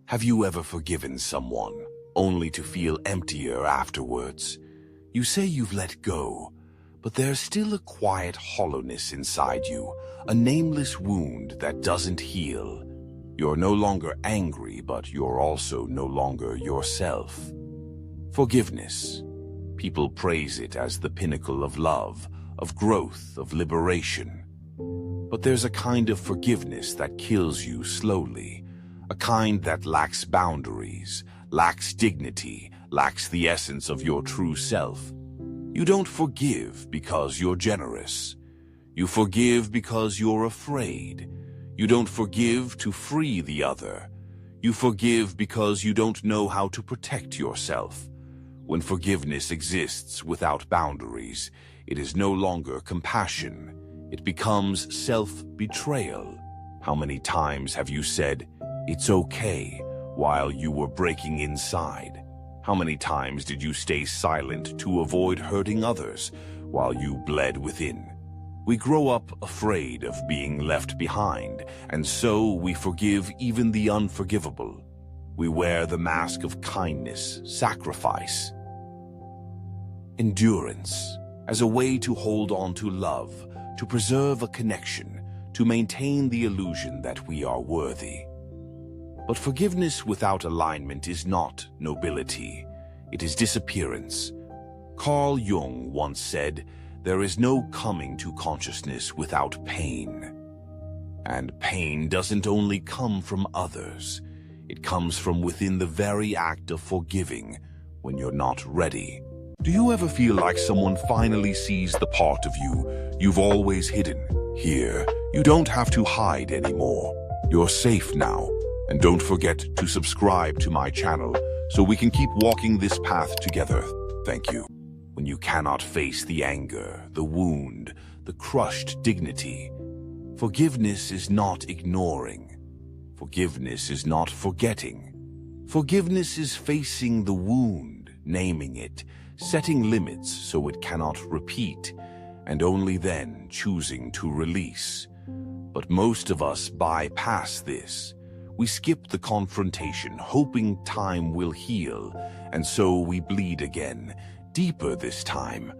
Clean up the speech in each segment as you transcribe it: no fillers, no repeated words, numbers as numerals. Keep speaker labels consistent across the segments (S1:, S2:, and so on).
S1: Have you ever forgiven someone, only to feel emptier afterwards? You say you've let go, but there's still a quiet hollowness inside you, a nameless wound that doesn't heal. You're no longer angry, but you're also no longer yourself. Forgiveness. People praise it as the pinnacle of love, of growth, of liberation. But there's a kind of forgiveness that kills you slowly, a kind that lacks boundaries, lacks dignity, lacks the essence of your true self. You don't forgive because you're generous. You forgive because you're afraid. You don't forgive to free the other. You forgive because you don't know how to protect yourself. When forgiveness exists without boundaries, it is no longer compassion. It becomes self-betrayal. How many times have you said, "It's okay," while you were breaking inside? How many times did you stay silent to avoid hurting others while you bled within? We grow up afraid of being left behind, and so we forgive even the unforgivable. We wear the mask of kindness, sacrifice, endurance, as a way to hold on to love, to preserve a connection, to maintain the illusion that we are worthy. But forgiveness without alignment is not nobility. It is disappearance. Carl Jung once said, "There is no coming to consciousness without pain." And pain doesn't only come from others. It comes from within the very act of forgiving when you're not ready. Do you ever feel like someone finally sees the part of you you've always hidden? Here, you don't have to hide anymore. You're safe now. And don't forget to subscribe to my channel so we can keep walking this path together. Thank you. When you cannot face the anger, the wound, the crushed dignity, forgiveness is not ignoring. Forgiveness is not forgetting. Forgiveness is facing the wound, naming it, setting limits so it cannot repeat, and only then choosing to release. But most of us bypass this. We skip the confrontation, hoping time will heal, and so we bleed again, deeper this time.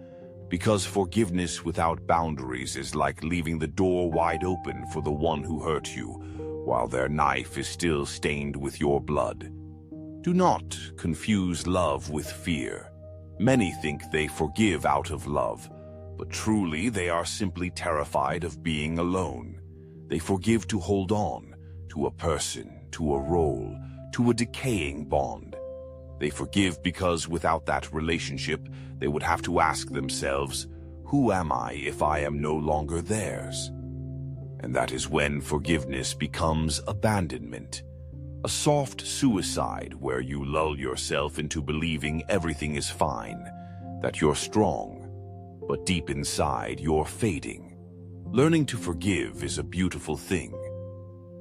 S1: Because forgiveness without boundaries is like leaving the door wide open for the one who hurt you, while their knife is still stained with your blood. Do not confuse love with fear. Many think they forgive out of love, but truly they are simply terrified of being alone. They forgive to hold on, to a person, to a role, to a decaying bond. They forgive because without that relationship, they would have to ask themselves, who am I if I am no longer theirs? And that is when forgiveness becomes abandonment, a soft suicide where you lull yourself into believing everything is fine, that you're strong, but deep inside you're fading. Learning to forgive is a beautiful thing.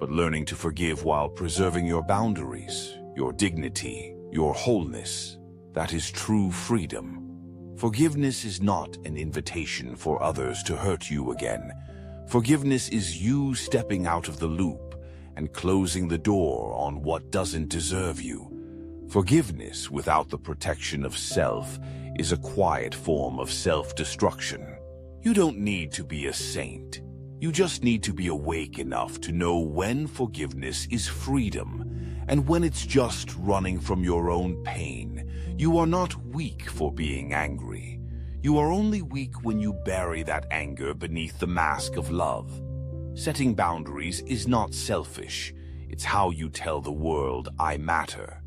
S1: But learning to forgive while preserving your boundaries, your dignity, your wholeness, that is true freedom. Forgiveness is not an invitation for others to hurt you again. Forgiveness is you stepping out of the loop and closing the door on what doesn't deserve you. Forgiveness without the protection of self is a quiet form of self-destruction. You don't need to be a saint. You just need to be awake enough to know when forgiveness is freedom and when it's just running from your own pain. You are not weak for being angry. You are only weak when you bury that anger beneath the mask of love. Setting boundaries is not selfish. It's how you tell the world, I matter.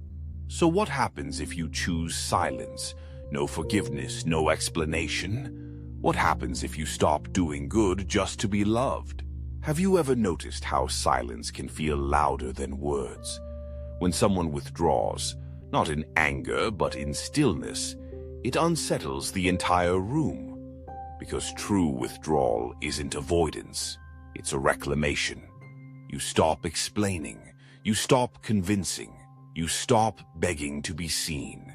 S1: So what happens if you choose silence? No forgiveness, no explanation? What happens if you stop doing good just to be loved? Have you ever noticed how silence can feel louder than words? When someone withdraws, not in anger but in stillness, it unsettles the entire room. Because true withdrawal isn't avoidance, it's a reclamation. You stop explaining, you stop convincing, you stop begging to be seen.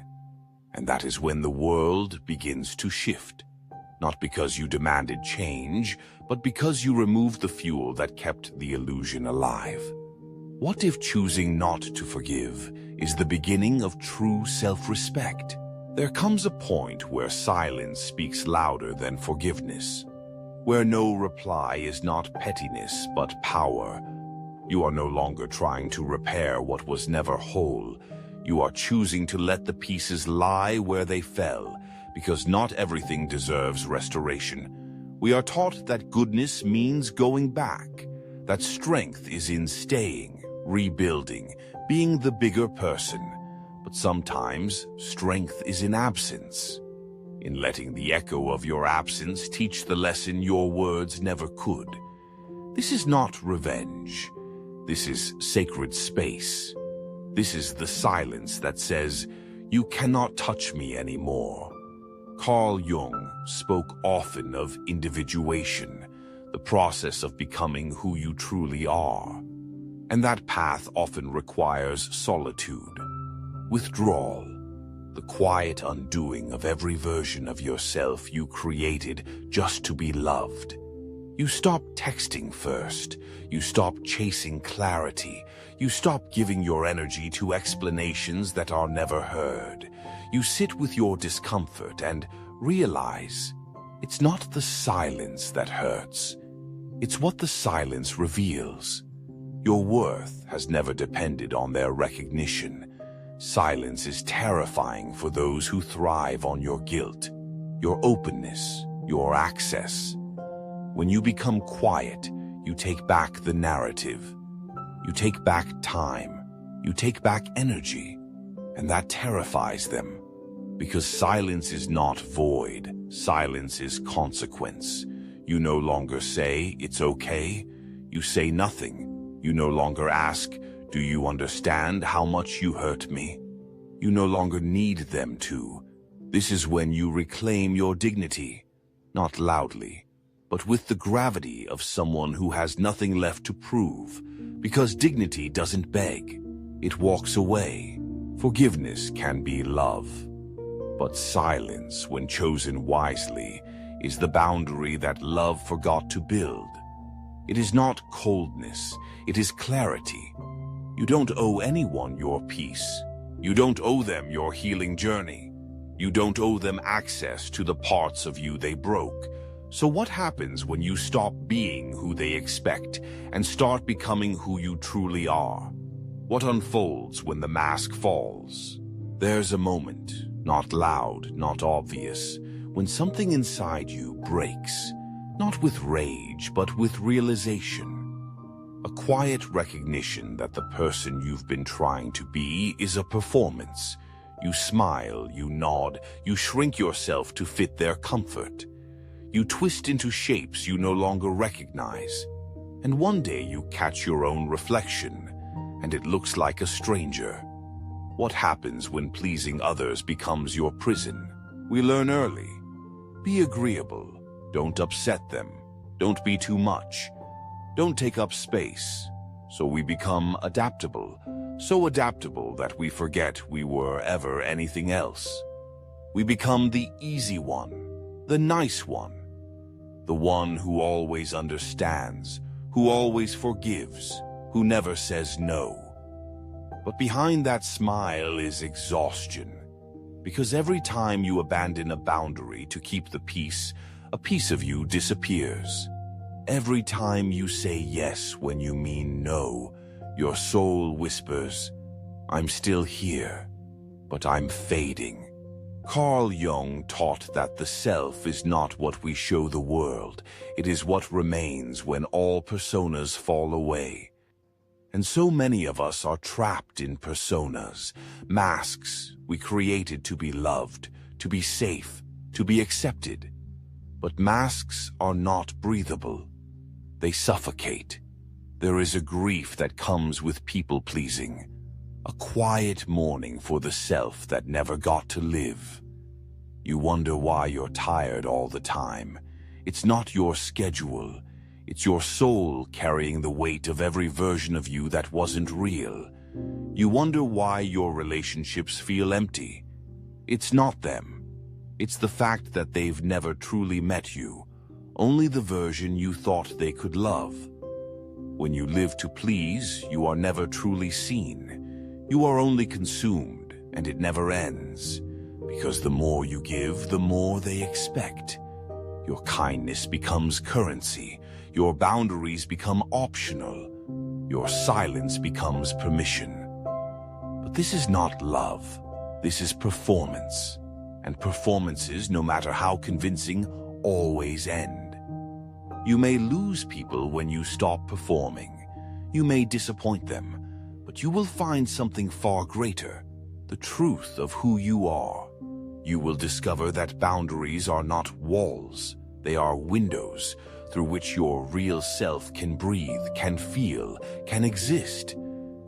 S1: And that is when the world begins to shift. Not because you demanded change, but because you removed the fuel that kept the illusion alive. What if choosing not to forgive is the beginning of true self-respect? There comes a point where silence speaks louder than forgiveness, where no reply is not pettiness but power. You are no longer trying to repair what was never whole. You are choosing to let the pieces lie where they fell, because not everything deserves restoration. We are taught that goodness means going back, that strength is in staying, rebuilding, being the bigger person. But sometimes strength is in absence, in letting the echo of your absence teach the lesson your words never could. This is not revenge. This is sacred space. This is the silence that says, "You cannot touch me anymore." Carl Jung spoke often of individuation, the process of becoming who you truly are. And that path often requires solitude, withdrawal, the quiet undoing of every version of yourself you created just to be loved. You stop texting first. You stop chasing clarity. You stop giving your energy to explanations that are never heard. You sit with your discomfort and realize it's not the silence that hurts. It's what the silence reveals. Your worth has never depended on their recognition. Silence is terrifying for those who thrive on your guilt, your openness, your access. When you become quiet, you take back the narrative. You take back time. You take back energy. And that terrifies them. Because silence is not void. Silence is consequence. You no longer say, "It's okay." You say nothing. You no longer ask, "Do you understand how much you hurt me?" You no longer need them to. This is when you reclaim your dignity, not loudly, but with the gravity of someone who has nothing left to prove, because dignity doesn't beg. It walks away. Forgiveness can be love. But silence, when chosen wisely, is the boundary that love forgot to build. It is not coldness, it is clarity. You don't owe anyone your peace. You don't owe them your healing journey. You don't owe them access to the parts of you they broke. So what happens when you stop being who they expect and start becoming who you truly are? What unfolds when the mask falls? There's a moment, not loud, not obvious, when something inside you breaks, not with rage, but with realization. A quiet recognition that the person you've been trying to be is a performance. You smile, you nod, you shrink yourself to fit their comfort. You twist into shapes you no longer recognize. And one day you catch your own reflection, and it looks like a stranger. What happens when pleasing others becomes your prison? We learn early. Be agreeable. Don't upset them. Don't be too much. Don't take up space. So we become adaptable. So adaptable that we forget we were ever anything else. We become the easy one, the nice one, the one who always understands, who always forgives, who never says no. But behind that smile is exhaustion. Because every time you abandon a boundary to keep the peace, a piece of you disappears. Every time you say yes when you mean no, your soul whispers, "I'm still here, but I'm fading." Carl Jung taught that the self is not what we show the world. It is what remains when all personas fall away. And so many of us are trapped in personas, masks we created to be loved, to be safe, to be accepted. But masks are not breathable. They suffocate. There is a grief that comes with people-pleasing, a quiet mourning for the self that never got to live. You wonder why you're tired all the time. It's not your schedule. It's your soul carrying the weight of every version of you that wasn't real. You wonder why your relationships feel empty. It's not them. It's the fact that they've never truly met you, only the version you thought they could love. When you live to please, you are never truly seen. You are only consumed, and it never ends. Because the more you give, the more they expect. Your kindness becomes currency. Your boundaries become optional. Your silence becomes permission. But this is not love. This is performance. And performances, no matter how convincing, always end. You may lose people when you stop performing. You may disappoint them, but you will find something far greater, the truth of who you are. You will discover that boundaries are not walls. They are windows through which your real self can breathe, can feel, can exist.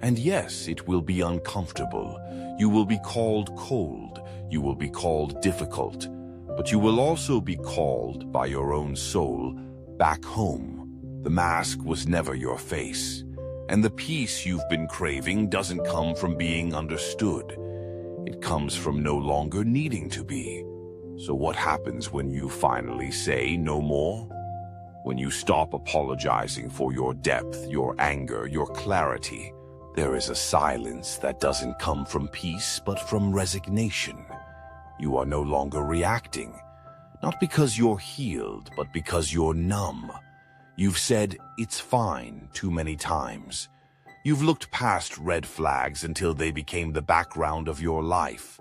S1: And yes, it will be uncomfortable. You will be called cold. You will be called difficult. But you will also be called by your own soul back home. The mask was never your face. And the peace you've been craving doesn't come from being understood. It comes from no longer needing to be. So what happens when you finally say no more? When you stop apologizing for your depth, your anger, your clarity, there is a silence that doesn't come from peace, but from resignation. You are no longer reacting, not because you're healed, but because you're numb. You've said, "It's fine," too many times. You've looked past red flags until they became the background of your life.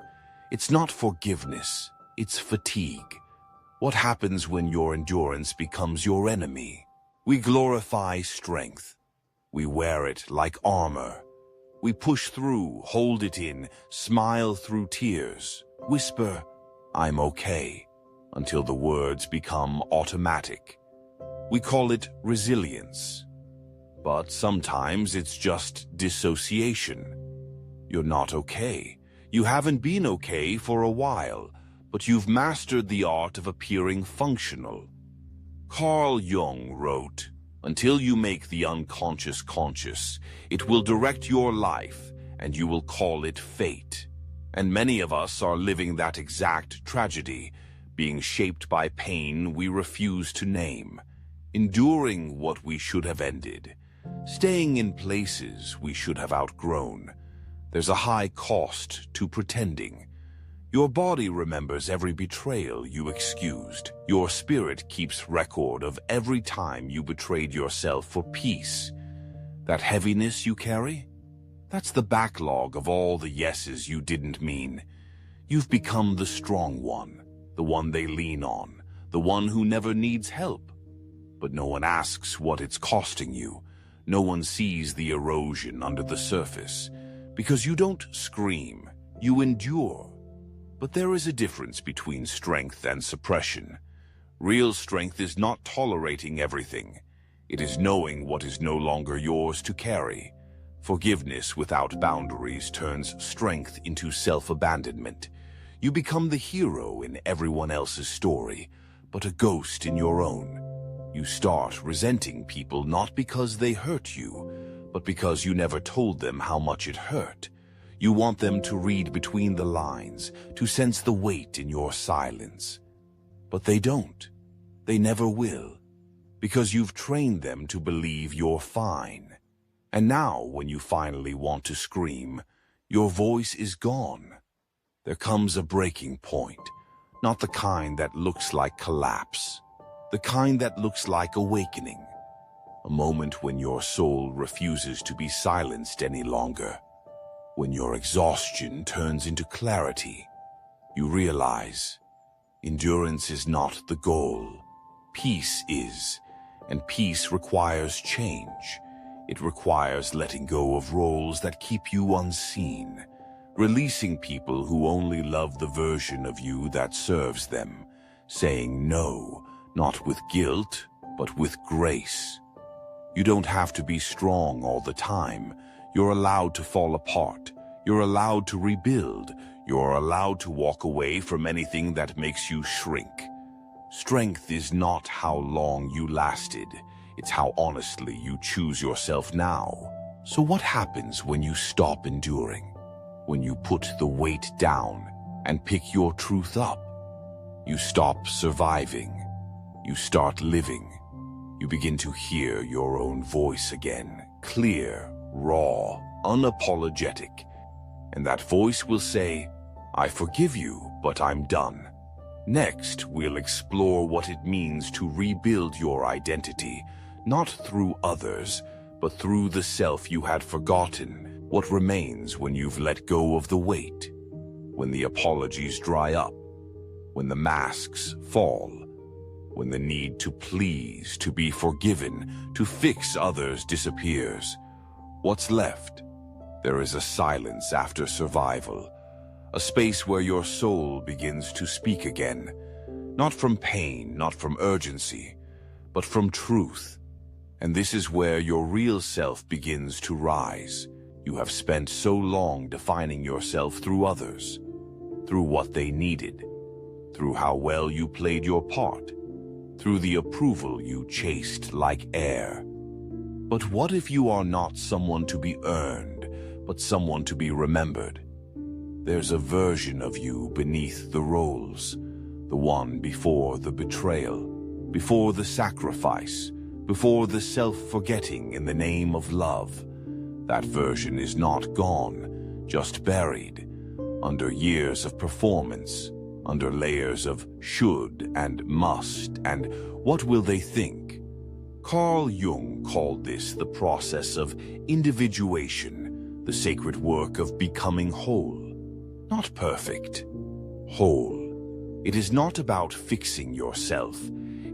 S1: It's not forgiveness, it's fatigue. What happens when your endurance becomes your enemy? We glorify strength. We wear it like armor. We push through, hold it in, smile through tears, whisper, "I'm okay," until the words become automatic. We call it resilience. But sometimes it's just dissociation. You're not okay. You haven't been okay for a while, but you've mastered the art of appearing functional. Carl Jung wrote, "Until you make the unconscious conscious, it will direct your life, and you will call it fate." And many of us are living that exact tragedy, being shaped by pain we refuse to name, enduring what we should have ended, staying in places we should have outgrown. There's a high cost to pretending. Your body remembers every betrayal you excused. Your spirit keeps record of every time you betrayed yourself for peace. That heaviness you carry? That's the backlog of all the yeses you didn't mean. You've become the strong one, the one they lean on, the one who never needs help. But no one asks what it's costing you. No one sees the erosion under the surface. Because you don't scream, you endure. But there is a difference between strength and suppression. Real strength is not tolerating everything. It is knowing what is no longer yours to carry. Forgiveness without boundaries turns strength into self-abandonment. You become the hero in everyone else's story, but a ghost in your own. You start resenting people not because they hurt you, but because you never told them how much it hurt. You want them to read between the lines, to sense the weight in your silence. But they don't. They never will. Because you've trained them to believe you're fine. And now, when you finally want to scream, your voice is gone. There comes a breaking point. Not the kind that looks like collapse. The kind that looks like awakening. A moment when your soul refuses to be silenced any longer. When your exhaustion turns into clarity, you realize endurance is not the goal. Peace is, and peace requires change. It requires letting go of roles that keep you unseen, releasing people who only love the version of you that serves them, saying no, not with guilt, but with grace. You don't have to be strong all the time. You're allowed to fall apart. You're allowed to rebuild. You're allowed to walk away from anything that makes you shrink. Strength is not how long you lasted. It's how honestly you choose yourself now. So what happens when you stop enduring? When you put the weight down and pick your truth up? You stop surviving. You start living. You begin to hear your own voice again, clear, raw, unapologetic. And that voice will say, "I forgive you, but I'm done." Next, we'll explore what it means to rebuild your identity, not through others, but through the self you had forgotten, what remains when you've let go of the weight, when the apologies dry up, when the masks fall, when the need to please, to be forgiven, to fix others disappears. What's left? There is a silence after survival, a space where your soul begins to speak again, not from pain, not from urgency, but from truth. And this is where your real self begins to rise. You have spent so long defining yourself through others, through what they needed, through how well you played your part, through the approval you chased like air. But what if you are not someone to be earned, but someone to be remembered? There's a version of you beneath the roles, the one before the betrayal, before the sacrifice, before the self-forgetting in the name of love. That version is not gone, just buried, under years of performance, under layers of should and must and what will they think? Carl Jung called this the process of individuation, the sacred work of becoming whole. Not perfect, whole. It is not about fixing yourself.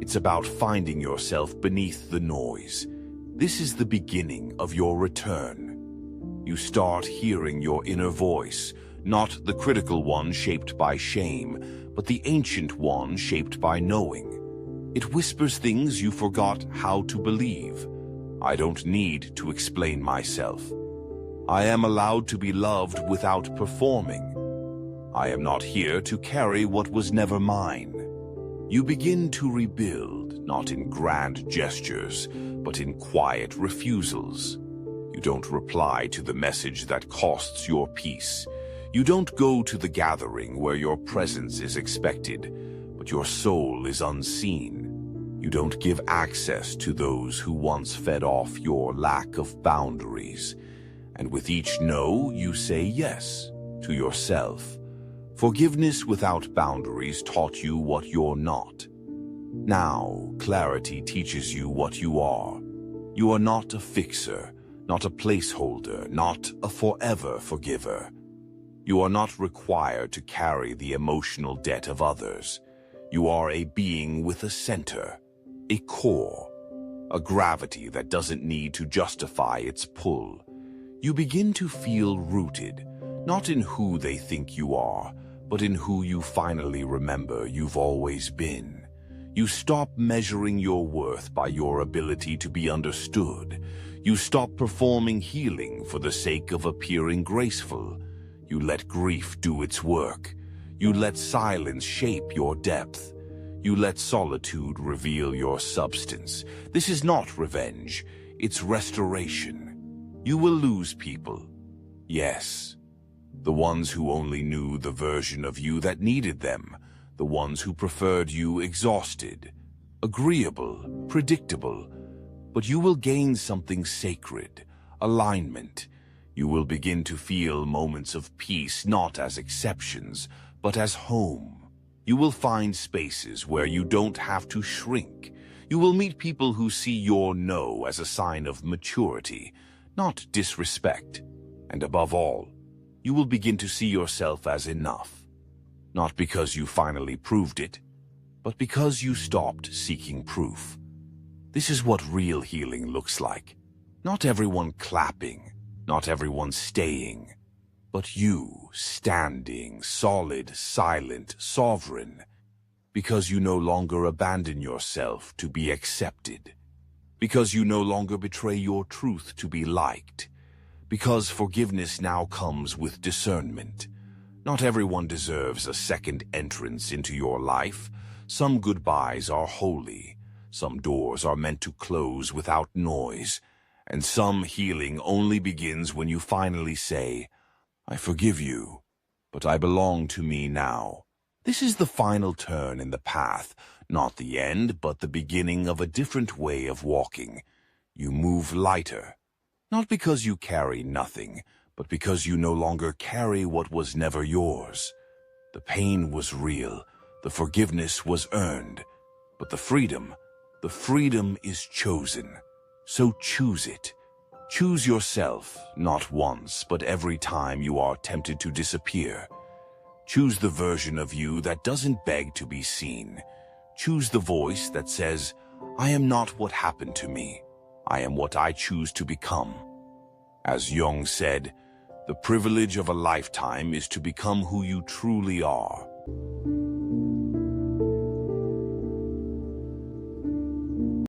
S1: It's about finding yourself beneath the noise. This is the beginning of your return. You start hearing your inner voice, not the critical one shaped by shame, but the ancient one shaped by knowing. It whispers things you forgot how to believe. I don't need to explain myself. I am allowed to be loved without performing. I am not here to carry what was never mine. You begin to rebuild, not in grand gestures, but in quiet refusals. You don't reply to the message that costs your peace. You don't go to the gathering where your presence is expected, but your soul is unseen. You don't give access to those who once fed off your lack of boundaries. And with each no, you say yes to yourself. Forgiveness without boundaries taught you what you're not. Now, clarity teaches you what you are. You are not a fixer, not a placeholder, not a forever forgiver. You are not required to carry the emotional debt of others. You are a being with a center, a core, a gravity that doesn't need to justify its pull. You begin to feel rooted, not in who they think you are, but in who you finally remember you've always been. You stop measuring your worth by your ability to be understood. You stop performing healing for the sake of appearing graceful. You let grief do its work. You let silence shape your depth. You let solitude reveal your substance. This is not revenge, it's restoration. You will lose people. Yes. The ones who only knew the version of you that needed them. The ones who preferred you exhausted, agreeable, predictable. But you will gain something sacred, alignment. You will begin to feel moments of peace not as exceptions, but as home. You will find spaces where you don't have to shrink. You will meet people who see your no as a sign of maturity, not disrespect. And above all, you will begin to see yourself as enough. Not because you finally proved it, but because you stopped seeking proof. This is what real healing looks like. Not everyone clapping, not everyone staying, but you standing, solid, silent, sovereign, because you no longer abandon yourself to be accepted, because you no longer betray your truth to be liked, because forgiveness now comes with discernment. Not everyone deserves a second entrance into your life. Some goodbyes are holy, some doors are meant to close without noise, and some healing only begins when you finally say, I forgive you, but I belong to me now. This is the final turn in the path, not the end, but the beginning of a different way of walking. You move lighter, not because you carry nothing, but because you no longer carry what was never yours. The pain was real, the forgiveness was earned, but the freedom is chosen. So choose it. Choose yourself, not once, but every time you are tempted to disappear. Choose the version of you that doesn't beg to be seen. Choose the voice that says, I am not what happened to me. I am what I choose to become. As Jung said, the privilege of a lifetime is to become who you truly are.